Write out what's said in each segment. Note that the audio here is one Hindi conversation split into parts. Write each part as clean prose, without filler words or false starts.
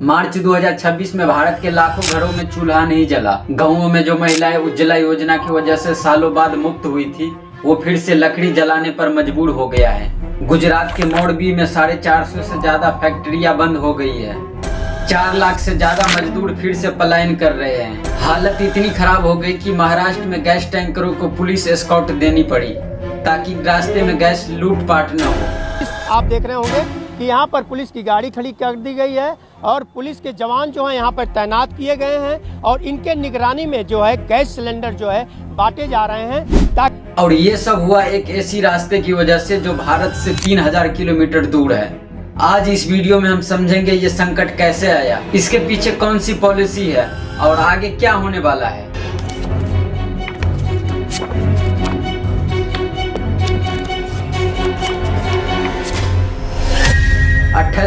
मार्च 2026 में भारत के लाखों घरों में चूल्हा नहीं जला। गाँवों में जो महिलाएं उज्ज्वला योजना की वजह से सालों बाद मुक्त हुई थी, वो फिर से लकड़ी जलाने पर मजबूर हो गया है। गुजरात के मोरबी में 450 से ज्यादा फैक्ट्रियां बंद हो गई है। 4 लाख से ज्यादा मजदूर फिर से पलायन कर रहे हैं। हालत इतनी खराब हो गई कि महाराष्ट्र में गैस टैंकरों को पुलिस एस्कॉर्ट देनी पड़ी ताकि रास्ते में गैस लूटपाट न हो। आप देख रहे होंगे कि यहाँ पर पुलिस की गाड़ी खड़ी कर दी गई है और पुलिस के जवान जो हैं यहाँ पर तैनात किए गए हैं और इनके निगरानी में जो है गैस सिलेंडर जो है बांटे जा रहे हैं। और ये सब हुआ एक ऐसी रास्ते की वजह से जो भारत से 3000 किलोमीटर दूर है। आज इस वीडियो में हम समझेंगे ये संकट कैसे आया, इसके पीछे कौन सी पॉलिसी है और आगे क्या होने वाला है।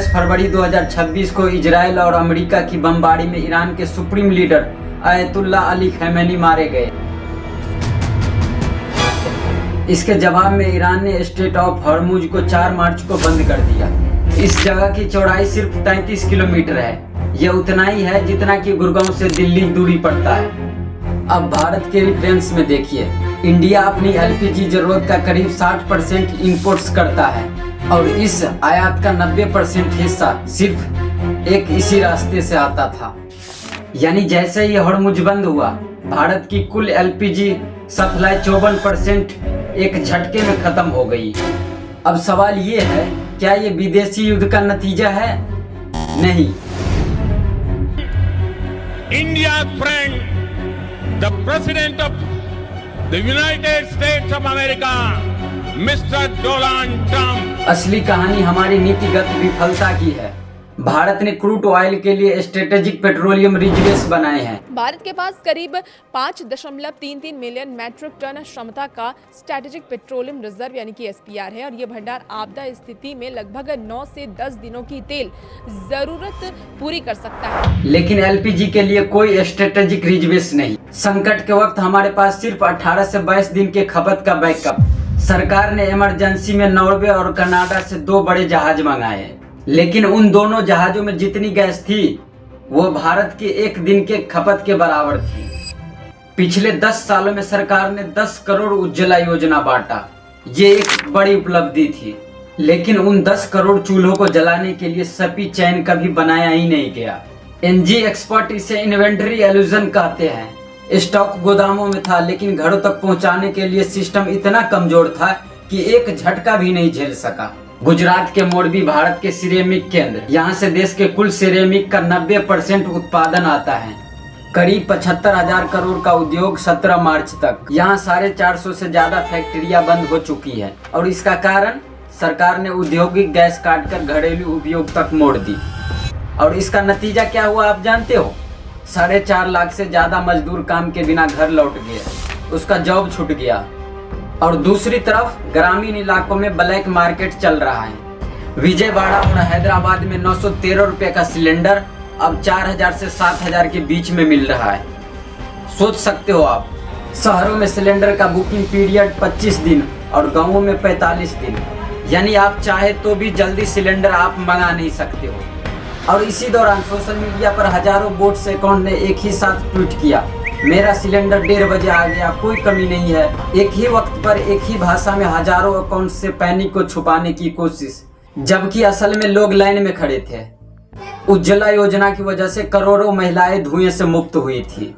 फरवरी 2026 को इजराइल और अमेरिका की बमबारी में ईरान के supreme leader ayatollah Ali Khamenei मारे गए। इसके जवाब में ईरान ने स्ट्रेट ऑफ हॉर्मुज को 4 मार्च को बंद कर दिया। इस जगह की चौड़ाई सिर्फ 33 किलोमीटर है। यह उतना ही है जितना कि गुड़गांव से दिल्ली दूरी पड़ता है। अब भारत के रेफरेंस में देखिए, इंडिया अपनी एलपीजी जरूरत का करीब 60% इंपोर्ट्स करता है और इस आयात का 90% हिस्सा सिर्फ एक इसी रास्ते से आता था। यानी जैसे ही हॉर्मुज बंद हुआ, भारत की कुल एलपीजी सप्लाई 54% एक झटके में खत्म हो गई। अब सवाल ये है, क्या ये विदेशी युद्ध का नतीजा है? नहीं। India friend, the president of the United states of America, mister Donald Trump. असली कहानी हमारी नीतिगत विफलता की है। भारत ने क्रूड ऑयल के लिए स्ट्रेटेजिक पेट्रोलियम रिजर्व्स बनाए हैं। भारत के पास करीब 5.33 मिलियन मैट्रिक टन क्षमता का स्ट्रेटेजिक पेट्रोलियम रिजर्व यानी कि एसपीआर है और ये भंडार आपदा स्थिति में लगभग 9 से 10 दिनों की तेल जरूरत पूरी कर सकता है। लेकिन एलपीजी के लिए कोई स्ट्रेटेजिक रिजर्व्स नहीं। संकट के वक्त हमारे पास सिर्फ 18 से 22 दिन के खपत का बैकअप। सरकार ने इमरजेंसी में नॉर्वे और कनाडा से 2 बड़े जहाज मंगाए, लेकिन उन दोनों जहाजों में जितनी गैस थी वो भारत के 1 दिन के खपत के बराबर थी। पिछले 10 सालों में सरकार ने 10 करोड़ उज्ज्वला योजना बांटा। ये एक बड़ी उपलब्धि थी, लेकिन उन 10 करोड़ चूल्हों को जलाने के लिए सप्लाई चेन कभी बनाया ही नहीं गया। एनजी एक्सपर्ट इसे इन्वेंटरी इल्यूजन कहते हैं। स्टॉक गोदामों में था, लेकिन घरों तक पहुंचाने के लिए सिस्टम इतना कमजोर था कि एक झटका भी नहीं झेल सका। गुजरात के मोरबी भारत के सिरेमिक केंद्र, यहाँ से देश के कुल सिरेमिक का 90% उत्पादन आता है। करीब 75,000 करोड़ का उद्योग 17 मार्च तक। यहाँ 450 से ज्यादा फैक्ट्रियां बंद हो चुकी है और इसका कारण सरकार ने औद्योगिक गैस काटकर घरेलू उपयोग तक मोड़ दी। और इसका नतीजा क्या हुआ आप जानते हो? 4.5 लाख से ज्यादा मजदूर काम के बिना घर लौट गए, उसका जॉब छूट गया। और दूसरी तरफ ग्रामीण इलाकों में ब्लैक मार्केट चल रहा है। विजयवाड़ा और हैदराबाद में 913 रुपए का सिलेंडर अब 4000 से 7000 के बीच में मिल रहा है। सोच सकते हो आप, शहरों में सिलेंडर का बुकिंग पीरियड 25 दिन और गांवों में 45 दिन। यानी आप चाहे तो भी जल्दी सिलेंडर आप मंगा नहीं सकते हो। और इसी दौरान सोशल मीडिया पर हजारों बोट्स अकाउंट ने एक ही साथ ट्वीट किया, मेरा सिलेंडर 1:30 बजे आ गया, कोई कमी नहीं है। एक ही वक्त पर एक ही भाषा में हजारों अकाउंट से पैनिक को छुपाने की कोशिश, जबकि असल में लोग लाइन में खड़े थे। उज्ज्वला योजना की वजह से करोड़ों महिलाएं धुएं से मुक्त हुई थी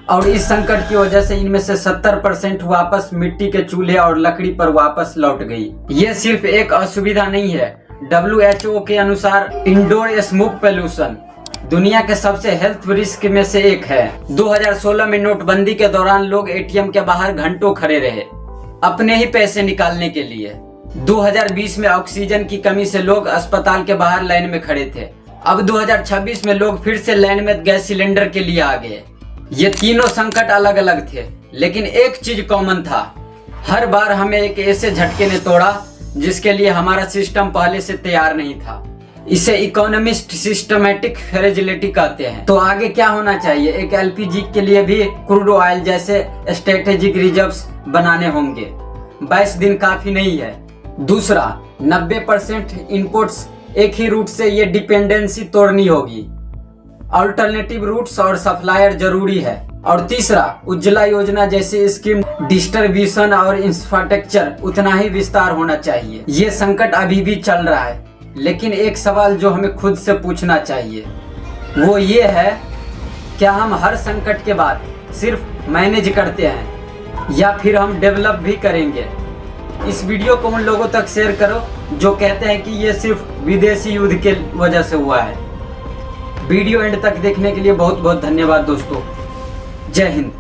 और इस संकट की वजह से इनमें से 70% वापस मिट्टी के चूल्हे और लकड़ी पर वापस लौट गई। ये सिर्फ एक असुविधा नहीं है। WHO के अनुसार इंडोर स्मोक पोल्यूशन दुनिया के सबसे हेल्थ रिस्क में से एक है। 2016 में नोटबंदी के दौरान लोग एटीएम के बाहर घंटों खड़े रहे अपने ही पैसे निकालने के लिए। 2020 में ऑक्सीजन की कमी से लोग अस्पताल के बाहर लाइन में खड़े थे। अब 2026 में लोग फिर से लाइन में गैस सिलेंडर के लिए आ गए। ये तीनों संकट अलग अलग थे, लेकिन एक चीज कॉमन था। हर बार हमें एक ऐसे झटके ने तोड़ा जिसके लिए हमारा सिस्टम पहले से तैयार नहीं था। इसे इकोनॉमिस्ट सिस्टमैटिक फ्रेजिलिटी कहते हैं। तो आगे क्या होना चाहिए? एक एलपीजी के लिए भी क्रूड ऑयल जैसे स्ट्रेटेजिक रिजर्व्स बनाने होंगे। 22 दिन काफी नहीं है। दूसरा, 90% इंपोर्ट्स एक ही रूट से ये डिपेंडेंसी तोड़नी होगी। अल्टरनेटिव रूट्स और सप्लायर जरूरी है। और तीसरा, उज्ज्वला योजना जैसी स्कीम डिस्ट्रीब्यूशन और इंफ्रास्ट्रक्चर उतना ही विस्तार होना चाहिए। ये संकट अभी भी चल रहा है, लेकिन एक सवाल जो हमें खुद से पूछना चाहिए वो ये है, क्या हम हर संकट के बाद सिर्फ मैनेज करते हैं या फिर हम डेवलप भी करेंगे। इस वीडियो को उन लोगों तक शेयर करो जो कहते हैं कि ये सिर्फ विदेशी युद्ध के वजह से हुआ है। वीडियो एंड तक देखने के लिए बहुत बहुत धन्यवाद दोस्तों। जय हिंद।